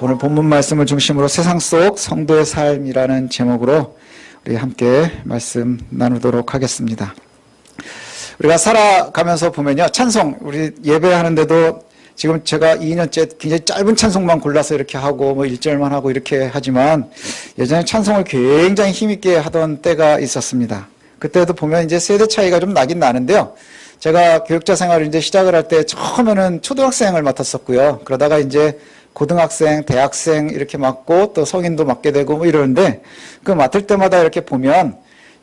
오늘 본문 말씀을 중심으로 세상 속 성도의 삶이라는 제목으로 우리 함께 말씀 나누도록 하겠습니다. 우리가 살아가면서 보면요, 찬송, 우리 예배하는데도 지금 제가 2년째 굉장히 짧은 찬송만 골라서 이렇게 하고 뭐 1절만 하고 이렇게 하지만 예전에 찬송을 굉장히 힘있게 하던 때가 있었습니다. 그때도 보면 이제 세대 차이가 좀 나긴 나는데요. 제가 교육자 생활을 이제 시작을 할 때 처음에는 초등학생을 맡았었고요. 그러다가 이제 고등학생, 대학생 이렇게 맡고 또 성인도 맡게 되고 뭐 이러는데 그 맡을 때마다 이렇게 보면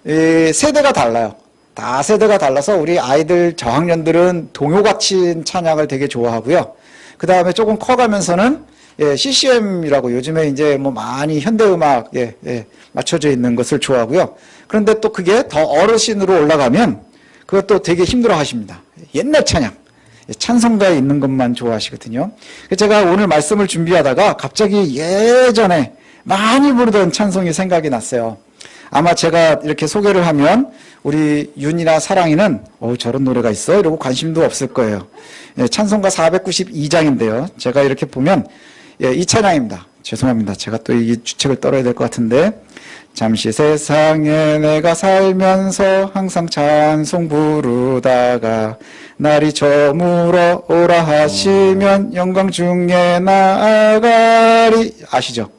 이 세대가 달라요. 다 세대가 달라서 우리 아이들 저학년들은 동요같이 찬양을 되게 좋아하고요. 그 다음에 조금 커가면서는 CCM이라고 요즘에 이제 뭐 많이 현대음악에 맞춰져 있는 것을 좋아하고요. 그런데 또 그게 더 어르신으로 올라가면 그것도 되게 힘들어 하십니다. 옛날 찬양. 찬송가에 있는 것만 좋아하시거든요. 제가 오늘 말씀을 준비하다가 갑자기 예전에 많이 부르던 찬송이 생각이 났어요. 아마 제가 이렇게 소개를 하면 우리 윤이나 사랑이는 저런 노래가 있어? 이러고 관심도 없을 거예요. 찬송가 492장인데요. 제가 이렇게 보면 이 찬양입니다. 죄송합니다. 제가 또 이 주책을 떨어야 될 것 같은데 잠시 세상에 내가 살면서 항상 찬송 부르다가 날이 저물어 오라 하시면 영광 중에 나아가리. 아시죠?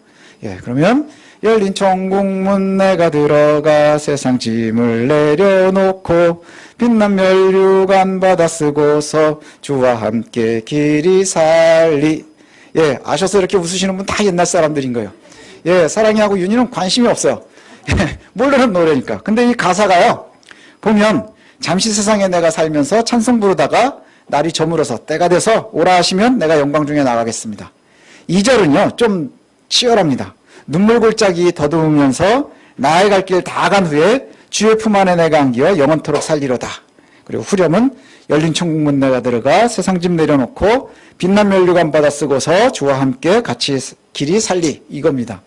그러면 열린 천국문 내가 들어가 세상 짐을 내려놓고 빛난 면류관 받아 쓰고서 주와 함께 길이 살리. 아셔서 이렇게 웃으시는 분 다 옛날 사람들인 거예요. 사랑이하고 윤희는 관심이 없어요. 모르는 노래니까. 근데 이 가사가요, 보면 잠시 세상에 내가 살면서 찬송 부르다가 날이 저물어서 때가 돼서 오라 하시면 내가 영광 중에 나가겠습니다. 2절은요 좀 치열합니다. 눈물골짜기 더듬으면서 나의 갈 길 다 간 후에 주의 품 안에 내가 안기어 영원토록 살리로다. 그리고 후렴은 열린 천국문 내가 들어가 세상 짐 내려놓고 빛난 면류관 받아 쓰고서 주와 함께 같이 길이 살리, 이겁니다.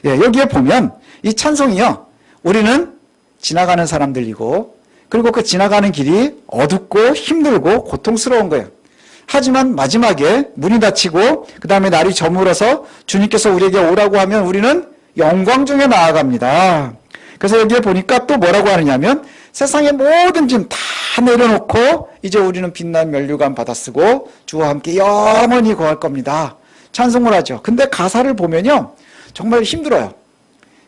여기에 보면 이 찬송이요, 우리는 지나가는 사람들이고 그리고 그 지나가는 길이 어둡고 힘들고 고통스러운 거예요. 하지만 마지막에 문이 닫히고 그 다음에 날이 저물어서 주님께서 우리에게 오라고 하면 우리는 영광 중에 나아갑니다. 그래서 여기에 보니까 또 뭐라고 하느냐면 세상의 모든 짐 다 내려놓고 이제 우리는 빛난 면류관 받아 쓰고 주와 함께 영원히 거할 겁니다. 찬송을 하죠. 근데 가사를 보면요 정말 힘들어요.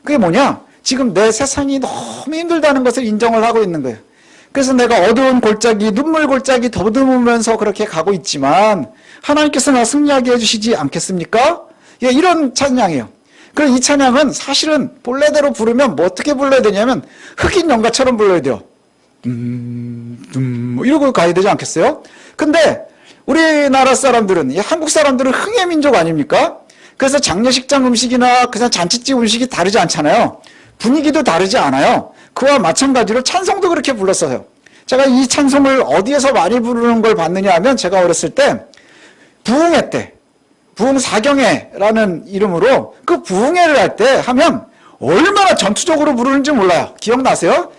그게 뭐냐? 지금 내 세상이 너무 힘들다는 것을 인정을 하고 있는 거예요. 그래서 내가 어두운 골짜기, 눈물 골짜기 더듬으면서 그렇게 가고 있지만 하나님께서 나 승리하게 해주시지 않겠습니까? 이런 찬양이에요. 그리고 이 찬양은 사실은 본래대로 부르면 뭐 어떻게 불러야 되냐면 흑인 연가처럼 불러야 돼요. 뭐 이러고 가야 되지 않겠어요? 근데 우리나라 사람들은, 한국 사람들은 흥의 민족 아닙니까? 그래서 장례식장 음식이나 그냥 잔치집 음식이 다르지 않잖아요. 분위기도 다르지 않아요. 그와 마찬가지로 찬송도 그렇게 불렀어요. 제가 이 찬송을 어디에서 많이 부르는 걸 봤느냐 하면 제가 어렸을 때 부흥회 때, 부흥사경회라는 이름으로 그 부흥회를 할 때 하면 얼마나 전투적으로 부르는지 몰라요. 기억나세요?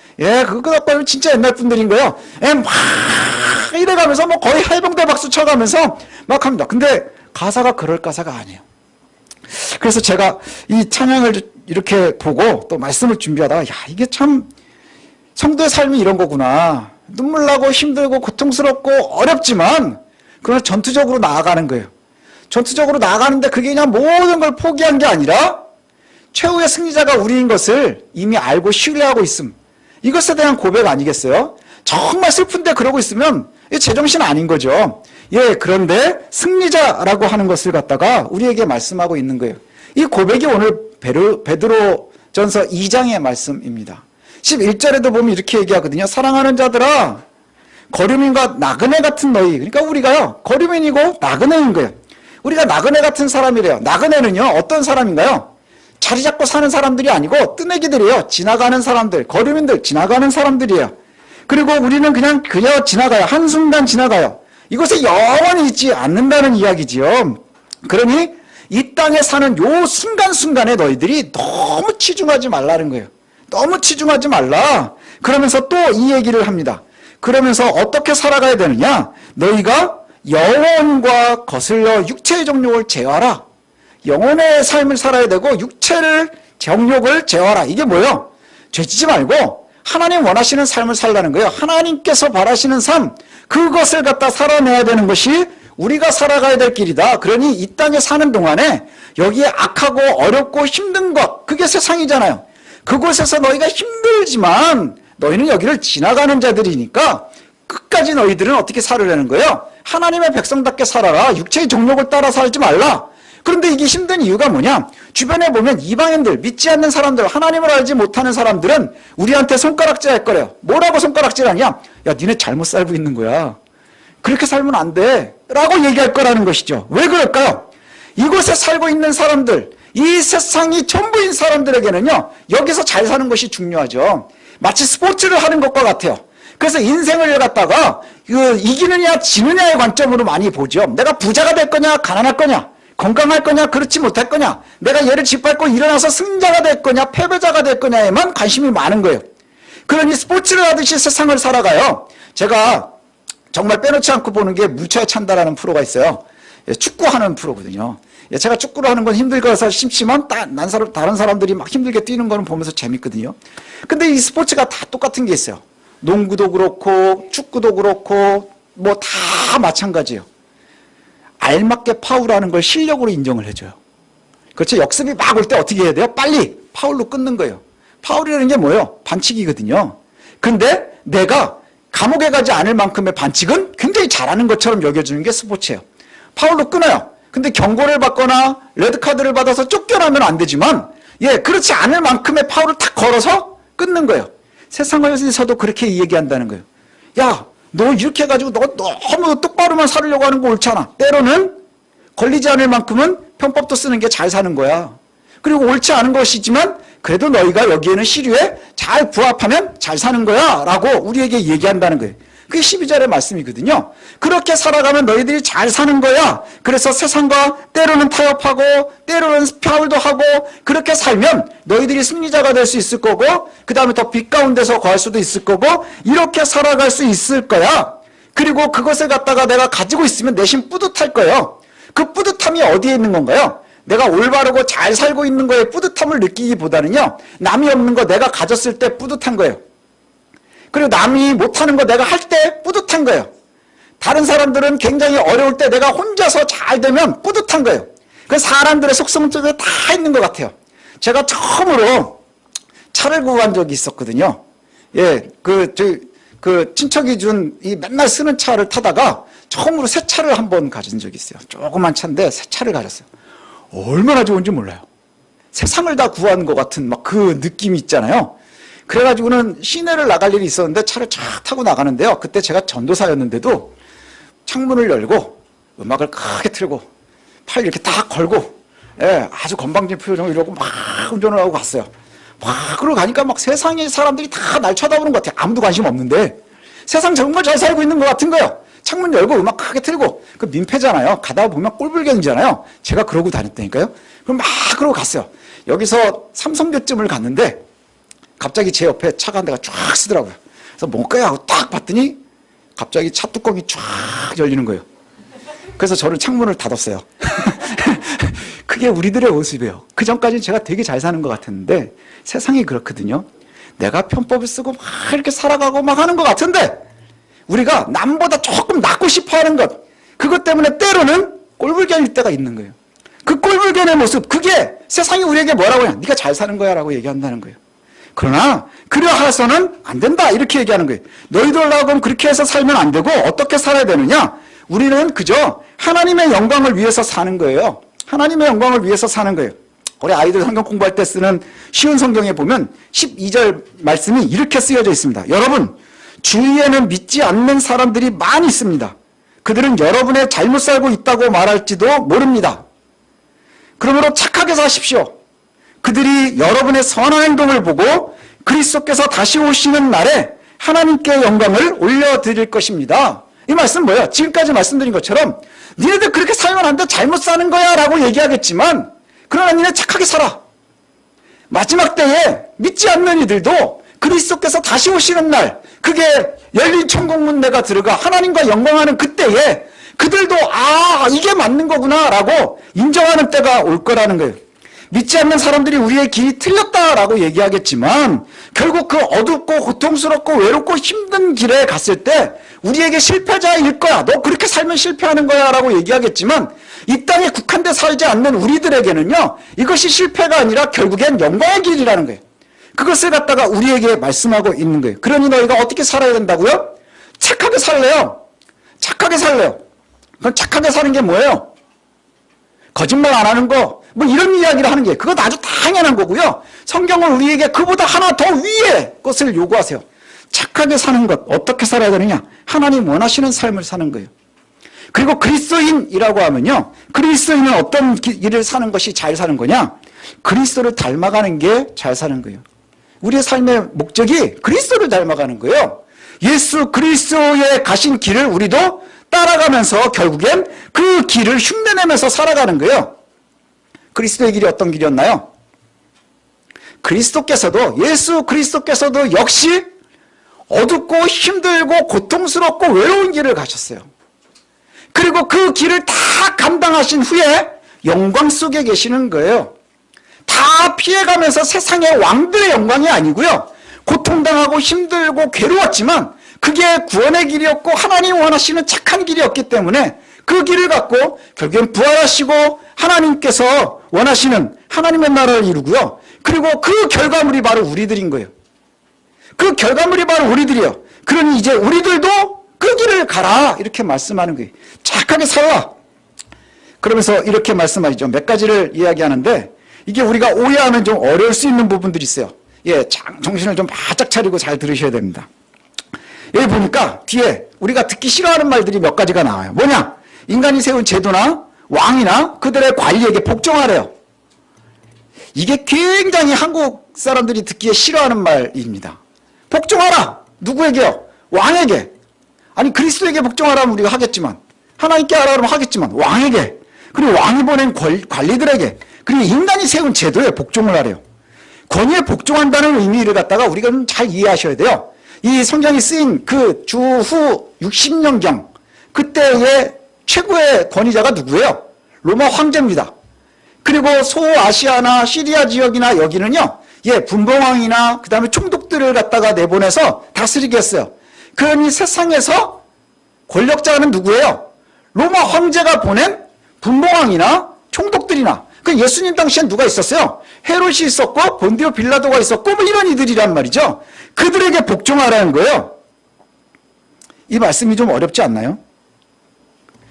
그거 갖고 진짜 옛날 분들인 거예요. 막 이래가면서 뭐 거의 해병대 박수 쳐가면서 막 합니다. 근데 가사가 그럴 가사가 아니에요. 그래서 제가 이 찬양을 이렇게 보고 또 말씀을 준비하다가 이게 참 성도의 삶이 이런 거구나. 눈물 나고 힘들고 고통스럽고 어렵지만 그러나 전투적으로 나아가는 거예요. 전투적으로 나아가는데 그게 그냥 모든 걸 포기한 게 아니라 최후의 승리자가 우리인 것을 이미 알고 신뢰하고 있음. 이것에 대한 고백 아니겠어요? 정말 슬픈데 그러고 있으면 제정신 아닌 거죠. 그런데 승리자라고 하는 것을 갖다가 우리에게 말씀하고 있는 거예요. 이 고백이 오늘 베드로전서 2장의 말씀입니다. 11절에도 보면 이렇게 얘기하거든요. 사랑하는 자들아, 거류민과 나그네 같은 너희. 그러니까 우리가요, 거류민이고 나그네인 거예요. 우리가 나그네 같은 사람이래요. 나그네는요, 어떤 사람인가요? 자리 잡고 사는 사람들이 아니고 뜨내기들이에요. 지나가는 사람들, 거류민들, 지나가는 사람들이에요. 그리고 우리는 그냥 지나가요. 한순간 지나가요. 이것에 영원히 있지 않는다는 이야기지요. 그러니 이 땅에 사는 요 순간순간에 너희들이 너무 치중하지 말라는 거예요. 너무 치중하지 말라. 그러면서 또 이 얘기를 합니다. 그러면서 어떻게 살아가야 되느냐? 너희가 영혼과 거슬려 육체의 정욕을 제어하라. 영혼의 삶을 살아야 되고 육체를 정욕을 제어하라. 이게 뭐예요? 죄지지 말고 하나님 원하시는 삶을 살라는 거예요. 하나님께서 바라시는 삶, 그것을 갖다 살아내야 되는 것이 우리가 살아가야 될 길이다. 그러니 이 땅에 사는 동안에 여기에 악하고 어렵고 힘든 것, 그게 세상이잖아요. 그곳에서 너희가 힘들지만 너희는 여기를 지나가는 자들이니까 끝까지 너희들은 어떻게 살으려는 거예요? 하나님의 백성답게 살아라. 육체의 정욕을 따라 살지 말라. 그런데 이게 힘든 이유가 뭐냐? 주변에 보면 이방인들, 믿지 않는 사람들, 하나님을 알지 못하는 사람들은 우리한테 손가락질 할 거래요. 뭐라고 손가락질하냐? 야, 니네 잘못 살고 있는 거야. 그렇게 살면 안 돼. 라고 얘기할 거라는 것이죠. 왜 그럴까요? 이곳에 살고 있는 사람들, 이 세상이 전부인 사람들에게는요, 여기서 잘 사는 것이 중요하죠. 마치 스포츠를 하는 것과 같아요. 그래서 인생을 갖다가 이기느냐 지느냐의 관점으로 많이 보죠. 내가 부자가 될 거냐 가난할 거냐, 건강할 거냐 그렇지 못할 거냐, 내가 얘를 짓밟고 일어나서 승자가 될 거냐 패배자가 될 거냐에만 관심이 많은 거예요. 그러니 스포츠를 하듯이 세상을 살아가요. 제가 정말 빼놓지 않고 보는 게 무차에 찬다라는 프로가 있어요. 축구하는 프로거든요. 제가 축구를 하는 건 힘들어서 심지만 다른 사람들이 막 힘들게 뛰는 거는 보면서 재밌거든요. 근데 이 스포츠가 다 똑같은 게 있어요. 농구도 그렇고 축구도 그렇고 뭐 다 마찬가지예요. 알맞게 파울하는 걸 실력으로 인정을 해줘요. 그렇죠? 역습이 막 올 때 어떻게 해야 돼요? 빨리 파울로 끊는 거예요. 파울이라는 게 뭐예요? 반칙이거든요. 근데 내가 감옥에 가지 않을 만큼의 반칙은 굉장히 잘하는 것처럼 여겨주는 게 스포츠예요. 파울로 끊어요. 근데 경고를 받거나 레드카드를 받아서 쫓겨나면 안 되지만 그렇지 않을 만큼의 파울을 탁 걸어서 끊는 거예요. 세상에서도 그렇게 얘기한다는 거예요. 야, 너 이렇게 해가지고 너 너무 똑바로만 살으려고 하는 거 옳지 않아. 때로는 걸리지 않을 만큼은 편법도 쓰는 게 잘 사는 거야. 그리고 옳지 않은 것이지만 그래도 너희가 여기에는 시류에 잘 부합하면 잘 사는 거야 라고 우리에게 얘기한다는 거예요. 그게 12절의 말씀이거든요. 그렇게 살아가면 너희들이 잘 사는 거야. 그래서 세상과 때로는 타협하고 때로는 파울도 하고 그렇게 살면 너희들이 승리자가 될 수 있을 거고 그 다음에 더 빛 가운데서 거할 수도 있을 거고 이렇게 살아갈 수 있을 거야. 그리고 그것을 갖다가 내가 가지고 있으면 내심 뿌듯할 거예요. 그 뿌듯함이 어디에 있는 건가요? 내가 올바르고 잘 살고 있는 거에 뿌듯함을 느끼기보다는요, 남이 없는 거 내가 가졌을 때 뿌듯한 거예요. 그리고 남이 못하는 거 내가 할 때 뿌듯한 거예요. 다른 사람들은 굉장히 어려울 때 내가 혼자서 잘 되면 뿌듯한 거예요. 그 사람들의 속성 속에 다 있는 것 같아요. 제가 처음으로 차를 구한 적이 있었거든요. 그 친척이 준 이 맨날 쓰는 차를 타다가 처음으로 새 차를 한번 가진 적이 있어요. 조그만 차인데 새 차를 가졌어요. 얼마나 좋은지 몰라요. 세상을 다 구한 것 같은 막 그 느낌이 있잖아요. 그래가지고는 시내를 나갈 일이 있었는데 차를 쫙 타고 나가는데요. 그때 제가 전도사였는데도 창문을 열고 음악을 크게 틀고 팔 이렇게 딱 걸고 아주 건방진 표정을 이러고 막 운전을 하고 갔어요. 막 그러고 가니까 막 세상의 사람들이 다 날 쳐다보는 것 같아요. 아무도 관심 없는데 세상 정말 잘 살고 있는 것 같은 거예요. 창문 열고 음악 크게 틀고 그 민폐잖아요. 가다가 보면 꼴불견이잖아요. 제가 그러고 다녔다니까요. 그럼 막 그러고 갔어요. 여기서 삼성교쯤을 갔는데 갑자기 제 옆에 차가 한 대가 쫙 쓰더라고요. 그래서 뭔가요? 하고 딱 봤더니 갑자기 차 뚜껑이 쫙 열리는 거예요. 그래서 저는 창문을 닫았어요. 그게 우리들의 모습이에요. 그 전까지는 제가 되게 잘 사는 것 같았는데 세상이 그렇거든요. 내가 편법을 쓰고 막 이렇게 살아가고 막 하는 것 같은데 우리가 남보다 조금 낫고 싶어 하는 것, 그것 때문에 때로는 꼴불견일 때가 있는 거예요. 그 꼴불견의 모습, 그게 세상이 우리에게 뭐라고 해요? 네가 잘 사는 거야 라고 얘기한다는 거예요. 그러나 그러해서는 안 된다 이렇게 얘기하는 거예요. 너희들하고는 그렇게 해서 살면 안 되고 어떻게 살아야 되느냐? 우리는 그저 하나님의 영광을 위해서 사는 거예요. 하나님의 영광을 위해서 사는 거예요. 우리 아이들 성경 공부할 때 쓰는 쉬운 성경에 보면 12절 말씀이 이렇게 쓰여져 있습니다. 여러분, 주위에는 믿지 않는 사람들이 많이 있습니다. 그들은 여러분의 잘못 살고 있다고 말할지도 모릅니다. 그러므로 착하게 사십시오. 그들이 여러분의 선한 행동을 보고 그리스도께서 다시 오시는 날에 하나님께 영광을 올려드릴 것입니다. 이 말씀 뭐예요? 지금까지 말씀드린 것처럼 니네들 그렇게 살면 안 돼, 잘못 사는 거야 라고 얘기하겠지만 그러나 니네 착하게 살아. 마지막 때에 믿지 않는 이들도 그리스도께서 다시 오시는 날, 그게 열린 천국문 내가 들어가 하나님과 영광하는 그때에 그들도 이게 맞는 거구나 라고 인정하는 때가 올 거라는 거예요. 믿지 않는 사람들이 우리의 길이 틀렸다라고 얘기하겠지만 결국 그 어둡고 고통스럽고 외롭고 힘든 길에 갔을 때 우리에게 실패자일 거야. 너 그렇게 살면 실패하는 거야 라고 얘기하겠지만 이 땅에 국한돼 살지 않는 우리들에게는요, 이것이 실패가 아니라 결국엔 영광의 길이라는 거예요. 그것을 갖다가 우리에게 말씀하고 있는 거예요. 그러니 너희가 어떻게 살아야 된다고요? 착하게 살래요. 착하게 살래요. 그럼 착하게 사는 게 뭐예요? 거짓말 안 하는 거, 뭐 이런 이야기를 하는 게 그건 아주 당연한 거고요. 성경은 우리에게 그보다 하나 더 위의 것을 요구하세요. 착하게 사는 것, 어떻게 살아야 되느냐? 하나님 원하시는 삶을 사는 거예요. 그리고 그리스도인이라고 하면요, 그리스도인은 어떤 일을 사는 것이 잘 사는 거냐? 그리스도를 닮아가는 게 잘 사는 거예요. 우리의 삶의 목적이 그리스도를 닮아가는 거예요. 예수 그리스도의 가신 길을 우리도 따라가면서 결국엔 그 길을 흉내내면서 살아가는 거예요. 그리스도의 길이 어떤 길이었나요? 예수 그리스도께서도 역시 어둡고 힘들고 고통스럽고 외로운 길을 가셨어요. 그리고 그 길을 다 감당하신 후에 영광 속에 계시는 거예요. 다 피해가면서 세상의 왕들의 영광이 아니고요, 고통당하고 힘들고 괴로웠지만 그게 구원의 길이었고 하나님 원하시는 착한 길이었기 때문에 그 길을 갖고 결국엔 부활하시고 하나님께서 원하시는 하나님의 나라를 이루고요, 그리고 그 결과물이 바로 우리들인 거예요. 그 결과물이 바로 우리들이에요. 그러니 이제 우리들도 그 길을 가라 이렇게 말씀하는 거예요. 착하게 살라. 그러면서 이렇게 말씀하시죠. 몇 가지를 이야기하는데 이게 우리가 오해하면 좀 어려울 수 있는 부분들이 있어요. 정신을 좀 바짝 차리고 잘 들으셔야 됩니다. 여기 보니까 뒤에 우리가 듣기 싫어하는 말들이 몇 가지가 나와요. 뭐냐? 인간이 세운 제도나 왕이나 그들의 관리에게 복종하래요. 이게 굉장히 한국 사람들이 듣기에 싫어하는 말입니다. 복종하라! 누구에게요? 왕에게. 아니 그리스도에게 복종하라면 우리가 하겠지만, 하나님께 하라 그러면 하겠지만 왕에게, 그리고 왕이 보낸 관리들에게, 그리고 인간이 세운 제도에 복종을 하래요. 권위에 복종한다는 의미를 갖다가 우리가 좀 잘 이해하셔야 돼요. 이 성경이 쓰인 그 주후 60년경 그때의 최고의 권위자가 누구예요? 로마 황제입니다. 그리고 소아시아나 시리아 지역이나 여기는요, 분봉왕이나 그 다음에 총독들을 갖다가 내보내서 다스리게 했어요. 그러니 세상에서 권력자는 누구예요? 로마 황제가 보낸 분봉왕이나 총독들이나. 그 예수님 당시엔 누가 있었어요? 헤롯이 있었고 본디오 빌라도가 있었고 뭐 이런 이들이란 말이죠. 그들에게 복종하라는 거예요. 이 말씀이 좀 어렵지 않나요?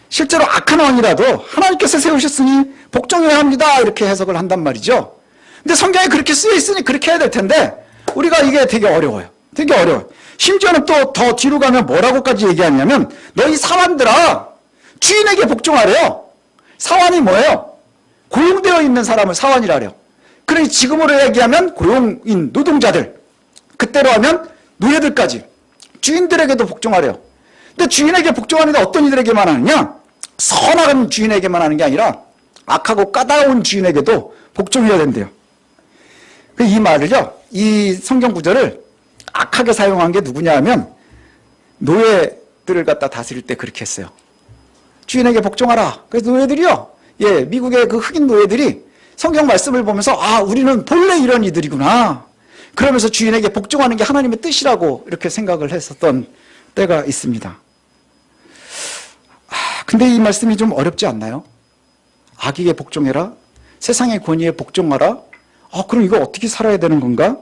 실제로 악한 왕이라도 하나님께서 세우셨으니 복종해야 합니다 이렇게 해석을 한단 말이죠. 근데 성경에 그렇게 쓰여 있으니 그렇게 해야 될 텐데 우리가 이게 되게 어려워요. 되게 어려워요. 심지어는 또 더 뒤로 가면 뭐라고까지 얘기하냐면 너희 사환들아 주인에게 복종하래요. 사환이 뭐예요? 고용되어 있는 사람을 사환이라 그래요. 그러니 지금으로 얘기하면 고용인 노동자들, 그때로 하면 노예들까지 주인들에게도 복종하래요. 근데 주인에게 복종하는데 어떤 이들에게만 하느냐? 선악한 주인에게만 하는 게 아니라 악하고 까다로운 주인에게도 복종해야 된대요. 이 말을요, 이 성경 구절을 악하게 사용한 게 누구냐 하면 노예들을 갖다 다스릴 때 그렇게 했어요. 주인에게 복종하라. 그래서 노예들이요, 미국의 그 흑인 노예들이 성경 말씀을 보면서 우리는 본래 이런 이들이구나 그러면서 주인에게 복종하는 게 하나님의 뜻이라고 이렇게 생각을 했었던 때가 있습니다. 근데 이 말씀이 좀 어렵지 않나요? 악에게 복종해라? 세상의 권위에 복종하라? 그럼 이거 어떻게 살아야 되는 건가?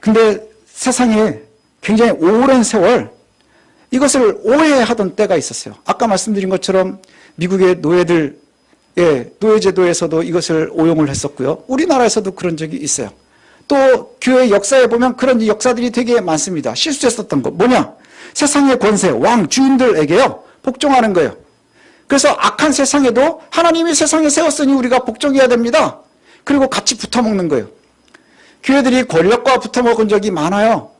근데 세상에 굉장히 오랜 세월 이것을 오해하던 때가 있었어요. 아까 말씀드린 것처럼 미국의 노예들, 노예제도에서도 이것을 오용을 했었고요. 우리나라에서도 그런 적이 있어요. 또 교회 역사에 보면 그런 역사들이 되게 많습니다. 실수했었던 거 뭐냐? 세상의 권세, 왕, 주인들에게요 복종하는 거예요. 그래서 악한 세상에도 하나님이 세상에 세웠으니 우리가 복종해야 됩니다. 그리고 같이 붙어먹는 거예요. 교회들이 권력과 붙어먹은 적이 많아요.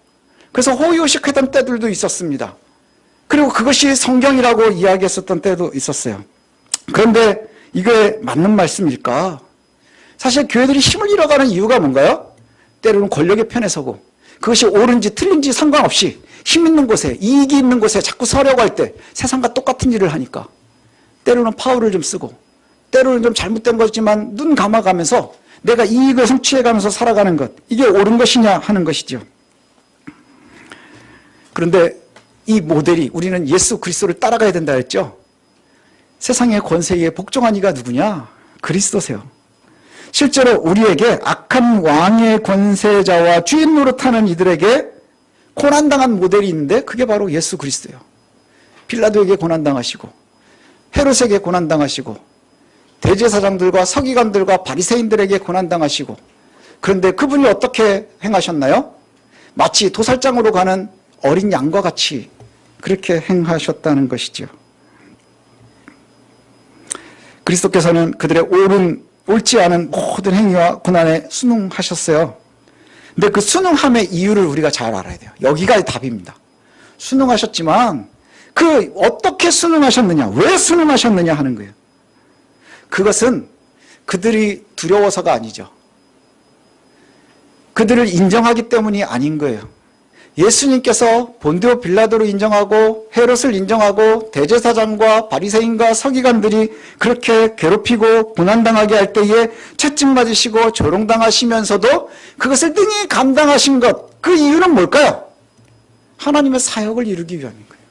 그래서 호의호식했던 때들도 있었습니다. 그리고 그것이 성경이라고 이야기했었던 때도 있었어요. 그런데 이게 맞는 말씀일까? 사실 교회들이 힘을 잃어가는 이유가 뭔가요? 때로는 권력의 편에 서고 그것이 옳은지 틀린지 상관없이 힘 있는 곳에, 이익이 있는 곳에 자꾸 서려고 할 때 세상과 똑같은 일을 하니까 때로는 파워를 좀 쓰고 때로는 좀 잘못된 거지만 눈 감아가면서 내가 이익을 성취해가면서 살아가는 것, 이게 옳은 것이냐 하는 것이죠. 그런데 이 모델이, 우리는 예수 그리스도를 따라가야 된다 했죠. 세상의 권세에 복종한 이가 누구냐? 그리스도세요. 실제로 우리에게 악한 왕의 권세자와 주인 노릇하는 이들에게 고난당한 모델이 있는데 그게 바로 예수 그리스도예요. 빌라도에게 고난당하시고 헤롯에게 고난당하시고 대제사장들과 서기관들과 바리새인들에게 고난당하시고, 그런데 그분이 어떻게 행하셨나요? 마치 도살장으로 가는 어린 양과 같이 그렇게 행하셨다는 것이죠. 그리스도께서는 그들의 옳지 않은 모든 행위와 고난에 순응하셨어요. 근데 그 순응함의 이유를 우리가 잘 알아야 돼요. 여기가 답입니다. 순응하셨지만 그 어떻게 순응하셨느냐, 왜 순응하셨느냐 하는 거예요. 그것은 그들이 두려워서가 아니죠. 그들을 인정하기 때문이 아닌 거예요. 예수님께서 본디오 빌라도를 인정하고 헤롯을 인정하고 대제사장과 바리새인과 서기관들이 그렇게 괴롭히고 고난당하게 할 때에 채찍 맞으시고 조롱당하시면서도 그것을 능히 감당하신 것, 그 이유는 뭘까요? 하나님의 사역을 이루기 위함인 거예요.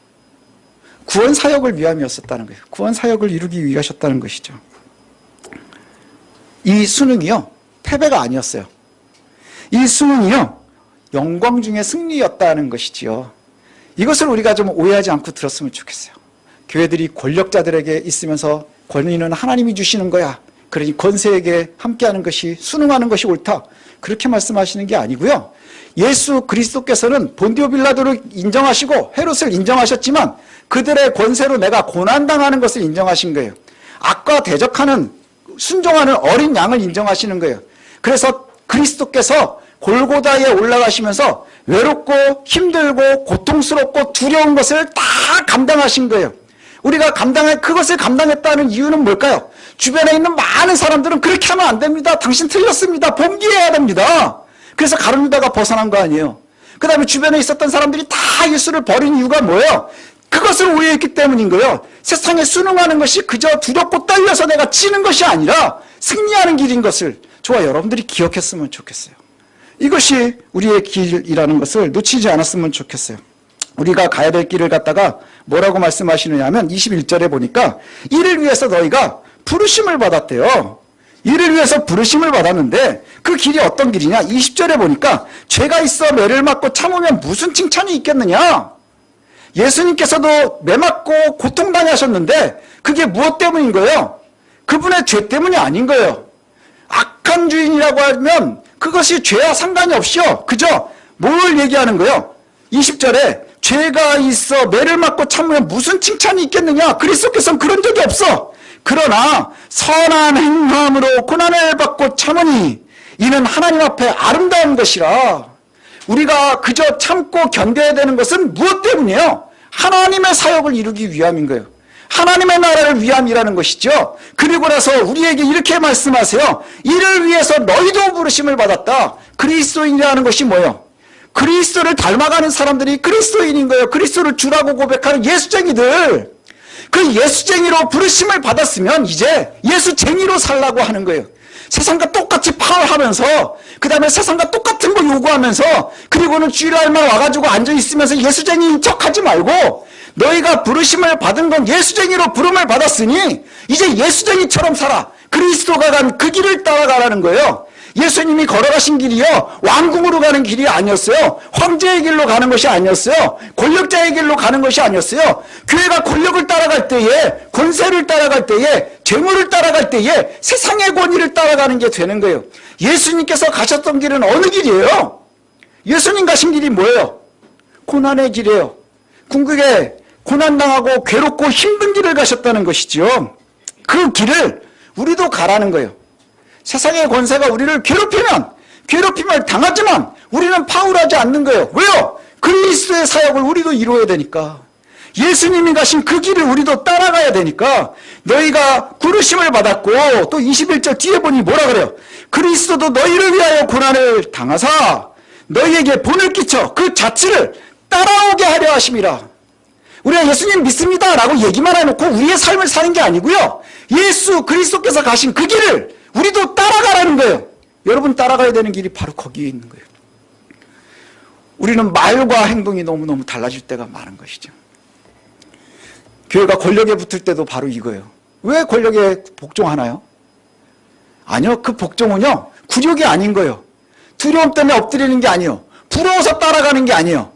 구원 사역을 위함이었었다는 거예요. 구원 사역을 이루기 위하셨다는 것이죠. 이 순응이요, 패배가 아니었어요. 이 순응이요, 영광 중의 승리였다는 것이지요. 이것을 우리가 좀 오해하지 않고 들었으면 좋겠어요. 교회들이 권력자들에게 있으면서 권위는 하나님이 주시는 거야, 그러니 권세에게 함께하는 것이, 순응하는 것이 옳다, 그렇게 말씀하시는 게 아니고요. 예수 그리스도께서는 본디오 빌라도를 인정하시고 헤롯을 인정하셨지만 그들의 권세로 내가 고난당하는 것을 인정하신 거예요. 악과 대적하는, 순종하는 어린 양을 인정하시는 거예요. 그래서 그리스도께서 골고다에 올라가시면서 외롭고 힘들고 고통스럽고 두려운 것을 다 감당하신 거예요. 우리가 그것을 감당했다는 이유는 뭘까요? 주변에 있는 많은 사람들은 그렇게 하면 안 됩니다, 당신 틀렸습니다, 봉기해야 됩니다, 그래서 가룟유다가 벗어난 거 아니에요. 그 다음에 주변에 있었던 사람들이 다 예수를 버린 이유가 뭐예요? 그것을 오해했기 때문인 거예요. 세상에 순응하는 것이 그저 두렵고 떨려서 내가 치는 것이 아니라 승리하는 길인 것을 저와 여러분들이 기억했으면 좋겠어요. 이것이 우리의 길이라는 것을 놓치지 않았으면 좋겠어요. 우리가 가야 될 길을 갖다가 뭐라고 말씀하시느냐 하면 21절에 보니까 이를 위해서 너희가 부르심을 받았대요. 이를 위해서 부르심을 받았는데 그 길이 어떤 길이냐? 20절에 보니까 죄가 있어 매를 맞고 참으면 무슨 칭찬이 있겠느냐? 예수님께서도 매 맞고 고통당하셨는데 그게 무엇 때문인 거예요? 그분의 죄 때문이 아닌 거예요. 악한 주인이라고 하면 그것이 죄와 상관이 없이요, 그저 뭘 얘기하는 거예요? 20절에 죄가 있어 매를 맞고 참으면 무슨 칭찬이 있겠느냐? 그리스도께서는 그런 적이 없어. 그러나 선한 행함으로 고난을 받고 참으니 이는 하나님 앞에 아름다운 것이라. 우리가 그저 참고 견뎌야 되는 것은 무엇 때문이에요? 하나님의 사역을 이루기 위함인 거예요. 하나님의 나라를 위함이라는 것이죠. 그리고 나서 우리에게 이렇게 말씀하세요. 이를 위해서 너희도 부르심을 받았다. 그리스도인이라는 것이 뭐예요? 그리스도를 닮아가는 사람들이 그리스도인인 거예요. 그리스도를 주라고 고백하는 예수쟁이들. 그 예수쟁이로 부르심을 받았으면 이제 예수쟁이로 살라고 하는 거예요. 세상과 똑같이 파울하면서, 그 다음에 세상과 똑같은 거 요구하면서, 그리고는 주일날만 와가지고 앉아있으면서 예수쟁이인 척하지 말고, 너희가 부르심을 받은 건 예수쟁이로 부름을 받았으니 이제 예수쟁이처럼 살아. 그리스도가 간 그 길을 따라가라는 거예요. 예수님이 걸어가신 길이요, 왕궁으로 가는 길이 아니었어요. 황제의 길로 가는 것이 아니었어요. 권력자의 길로 가는 것이 아니었어요. 교회가 권력을 따라갈 때에, 권세를 따라갈 때에, 재물을 따라갈 때에 세상의 권위를 따라가는 게 되는 거예요. 예수님께서 가셨던 길은 어느 길이에요? 예수님 가신 길이 뭐예요? 고난의 길이에요. 궁극에 고난당하고 괴롭고 힘든 길을 가셨다는 것이죠. 그 길을 우리도 가라는 거예요. 세상의 권세가 우리를 괴롭힘을 당하지만 우리는 파울하지 않는 거예요. 왜요? 그리스도의 사역을 우리도 이루어야 되니까. 예수님이 가신 그 길을 우리도 따라가야 되니까. 너희가 부르심을 받았고, 또 21절 뒤에 보니 뭐라 그래요? 그리스도도 너희를 위하여 고난을 당하사 너희에게 본을 끼쳐 그 자취를 따라오게 하려 하심이라. 우리가 예수님 믿습니다 라고 얘기만 해놓고 우리의 삶을 사는 게 아니고요, 예수 그리스도께서 가신 그 길을 우리도 따라가라는 거예요. 여러분 따라가야 되는 길이 바로 거기에 있는 거예요. 우리는 말과 행동이 너무너무 달라질 때가 많은 것이죠. 교회가 권력에 붙을 때도 바로 이거예요. 왜 권력에 복종하나요? 아니요, 그 복종은요 굴욕이 아닌 거예요. 두려움 때문에 엎드리는 게 아니에요. 부러워서 따라가는 게 아니에요.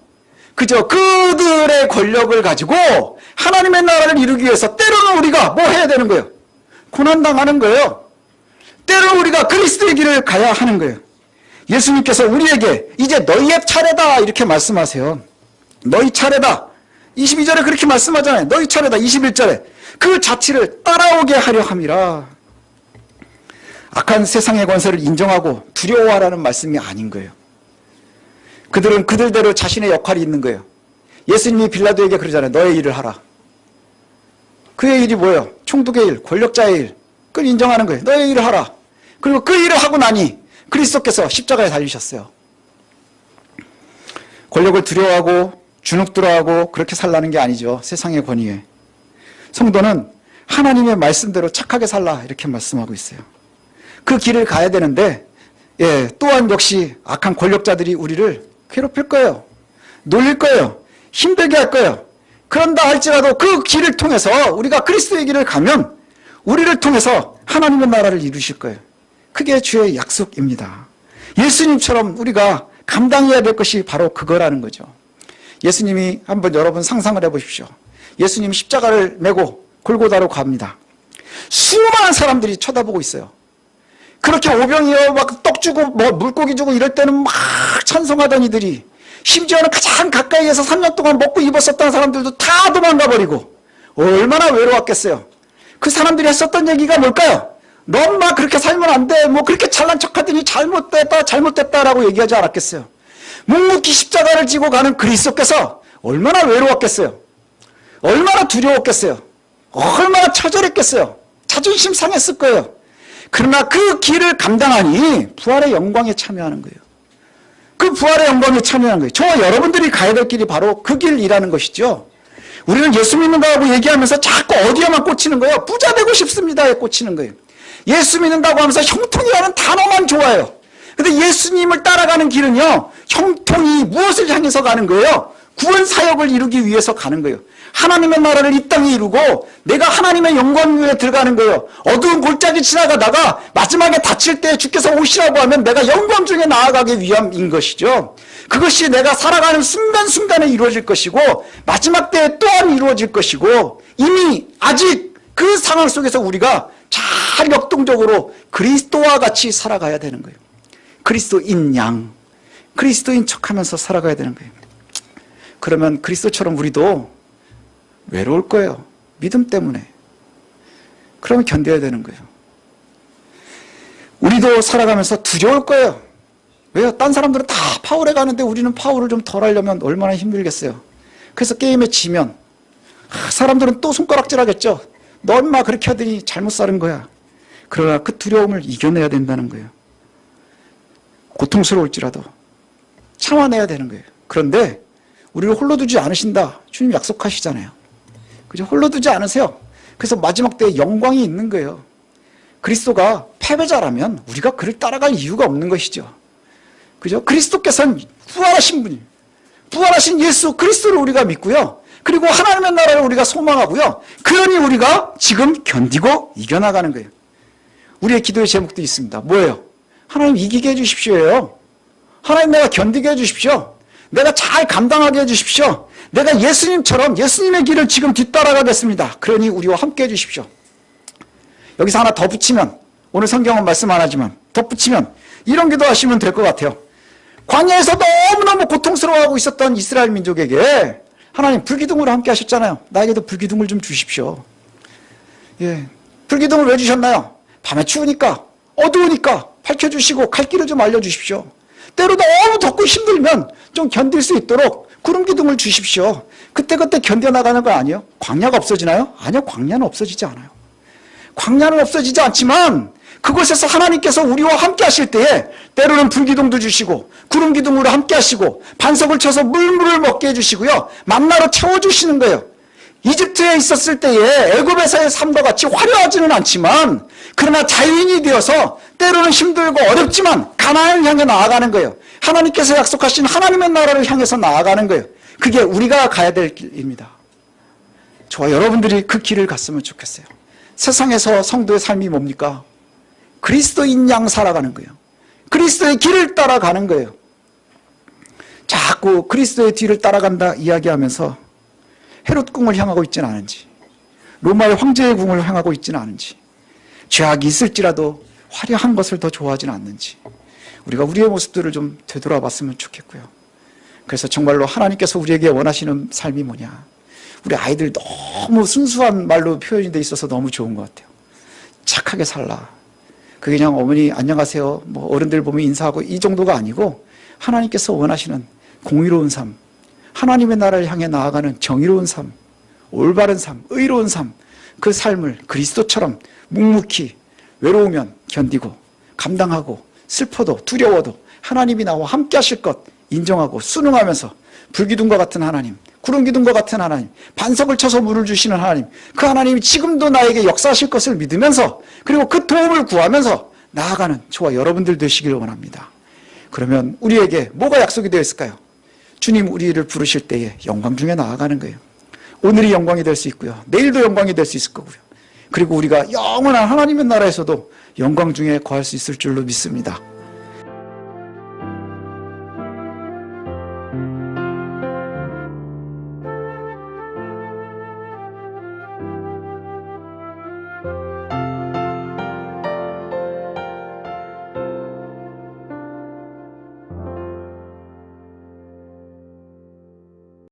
그저 그들의 권력을 가지고 하나님의 나라를 이루기 위해서 때로는 우리가 뭐 해야 되는 거예요? 고난당하는 거예요. 때로는 우리가 그리스도의 길을 가야 하는 거예요. 예수님께서 우리에게 이제 너희의 차례다 이렇게 말씀하세요. 너희 차례다. 22절에 그렇게 말씀하잖아요. 너희 차례다. 21절에 그 자취를 따라오게 하려 함이라. 악한 세상의 권세를 인정하고 두려워하라는 말씀이 아닌 거예요. 그들은 그들대로 자신의 역할이 있는 거예요. 예수님이 빌라도에게 그러잖아요. 너의 일을 하라. 그의 일이 뭐예요? 총독의 일, 권력자의 일, 그걸 인정하는 거예요. 너의 일을 하라. 그리고 그 일을 하고 나니 그리스도께서 십자가에 달리셨어요. 권력을 두려워하고 주눅들어하고 그렇게 살라는 게 아니죠. 세상의 권위에. 성도는 하나님의 말씀대로 착하게 살라 이렇게 말씀하고 있어요. 그 길을 가야 되는데 또한 역시 악한 권력자들이 우리를 괴롭힐 거예요. 놀릴 거예요. 힘들게 할 거예요. 그런다 할지라도 그 길을 통해서 우리가 그리스도의 길을 가면 우리를 통해서 하나님의 나라를 이루실 거예요. 그게 주의 약속입니다. 예수님처럼 우리가 감당해야 될 것이 바로 그거라는 거죠. 예수님이 한번 여러분 상상을 해보십시오. 예수님이 십자가를 메고 골고다로 갑니다. 수많은 사람들이 쳐다보고 있어요. 그렇게 오병이어 막 떡 주고 뭐 물고기 주고 이럴 때는 막 찬송하던 이들이, 심지어는 가장 가까이에서 3년 동안 먹고 입었었던 사람들도 다 도망가 버리고 얼마나 외로웠겠어요. 그 사람들이 했었던 얘기가 뭘까요? 넌 막 그렇게 살면 안 돼. 뭐 그렇게 잘난 척하더니 잘못됐다라고 얘기하지 않았겠어요. 묵묵히 십자가를 지고 가는 그리스도께서 얼마나 외로웠겠어요. 얼마나 두려웠겠어요. 얼마나 처절했겠어요. 자존심 상했을 거예요. 그러나 그 길을 감당하니 부활의 영광에 참여하는 거예요. 그 부활의 영광에 참여하는 거예요. 저와 여러분들이 가야 될 길이 바로 그 길이라는 것이죠. 우리는 예수 믿는다고 얘기하면서 자꾸 어디에만 꽂히는 거예요? 부자 되고 싶습니다에 꽂히는 거예요. 예수 믿는다고 하면서 형통이라는 단어만 좋아해요. 근데 예수님을 따라가는 길은요, 형통이 무엇을 향해서 가는 거예요? 구원 사역을 이루기 위해서 가는 거예요. 하나님의 나라를 이 땅에 이루고 내가 하나님의 영광 위에 들어가는 거예요. 어두운 골짜기 지나가다가 마지막에 다칠 때 주께서 오시라고 하면 내가 영광 중에 나아가기 위함인 것이죠. 그것이 내가 살아가는 순간순간에 이루어질 것이고 마지막 때에 또한 이루어질 것이고, 이미 아직 그 상황 속에서 우리가 잘 역동적으로 그리스도와 같이 살아가야 되는 거예요. 그리스도인 양, 그리스도인 척하면서 살아가야 되는 거예요. 그러면 그리스도처럼 우리도 외로울 거예요. 믿음 때문에. 그러면 견뎌야 되는 거예요. 우리도 살아가면서 두려울 거예요. 왜요? 딴 사람들은 다 파울에 가는데 우리는 파울을 좀 덜 하려면 얼마나 힘들겠어요. 그래서 게임에 지면 사람들은 또 손가락질 하겠죠. 너 인마 그렇게 하더니 잘못 사는 거야. 그러나 그 두려움을 이겨내야 된다는 거예요. 고통스러울지라도 참아내야 되는 거예요. 그런데 우리를 홀로 두지 않으신다. 주님 약속하시잖아요. 그죠? 홀로 두지 않으세요. 그래서 마지막 때에 영광이 있는 거예요. 그리스도가 패배자라면 우리가 그를 따라갈 이유가 없는 것이죠. 그죠? 그리스도께서는 부활하신 분이에요. 부활하신 예수 그리스도를 우리가 믿고요. 그리고 하나님의 나라를 우리가 소망하고요. 그러니 우리가 지금 견디고 이겨나가는 거예요. 우리의 기도의 제목도 있습니다. 뭐예요? 하나님 이기게 해주십시오예요. 하나님 내가 견디게 해주십시오. 내가 잘 감당하게 해주십시오. 내가 예수님처럼 예수님의 길을 지금 뒤따라가겠습니다. 그러니 우리와 함께 해주십시오. 여기서 하나 더 붙이면, 오늘 성경은 말씀 안 하지만 덧붙이면 이런 기도 하시면 될 것 같아요. 광야에서 너무너무 고통스러워하고 있었던 이스라엘 민족에게 하나님 불기둥으로 함께 하셨잖아요. 나에게도 불기둥을 좀 주십시오. 예, 불기둥을 왜 주셨나요? 밤에 추우니까, 어두우니까 밝혀주시고 갈 길을 좀 알려주십시오. 때로 너무 덥고 힘들면 좀 견딜 수 있도록 구름기둥을 주십시오. 그때그때 견뎌나가는 거 아니에요? 광야가 없어지나요? 아니요, 광야는 없어지지 않아요. 광야는 없어지지 않지만 그곳에서 하나님께서 우리와 함께 하실 때에 때로는 불기둥도 주시고 구름기둥으로 함께 하시고 반석을 쳐서 물을 먹게 해주시고요. 만나로 채워주시는 거예요. 이집트에 있었을 때에 애굽에서의 삶과 같이 화려하지는 않지만 그러나 자유인이 되어서 때로는 힘들고 어렵지만 가나안을 향해 나아가는 거예요. 하나님께서 약속하신 하나님의 나라를 향해서 나아가는 거예요. 그게 우리가 가야 될 길입니다. 저와 여러분들이 그 길을 갔으면 좋겠어요. 세상에서 성도의 삶이 뭡니까? 그리스도인 양 살아가는 거예요. 그리스도의 길을 따라가는 거예요. 자꾸 그리스도의 뒤를 따라간다 이야기하면서 헤롯 궁을 향하고 있지는 않은지, 로마의 황제의 궁을 향하고 있지는 않은지, 죄악이 있을지라도 화려한 것을 더 좋아하지는 않는지 우리가 우리의 모습들을 좀 되돌아봤으면 좋겠고요. 그래서 정말로 하나님께서 우리에게 원하시는 삶이 뭐냐, 우리 아이들 너무 순수한 말로 표현이 돼 있어서 너무 좋은 것 같아요. 착하게 살라. 그게 그냥 어머니 안녕하세요, 뭐 어른들 보면 인사하고 이 정도가 아니고 하나님께서 원하시는 공의로운 삶, 하나님의 나라를 향해 나아가는 정의로운 삶, 올바른 삶, 의로운 삶, 그 삶을 그리스도처럼 묵묵히 외로우면 견디고 감당하고 슬퍼도 두려워도 하나님이 나와 함께 하실 것 인정하고 순응하면서 불기둥과 같은 하나님, 구름기둥과 같은 하나님, 반석을 쳐서 물을 주시는 하나님, 그 하나님이 지금도 나에게 역사하실 것을 믿으면서 그리고 그 도움을 구하면서 나아가는 저와 여러분들 되시기를 원합니다. 그러면 우리에게 뭐가 약속이 되어 있을까요? 주님 우리를 부르실 때에 영광 중에 나아가는 거예요. 오늘이 영광이 될 수 있고요. 내일도 영광이 될 수 있을 거고요. 그리고 우리가 영원한 하나님의 나라에서도 영광 중에 거할 수 있을 줄로 믿습니다.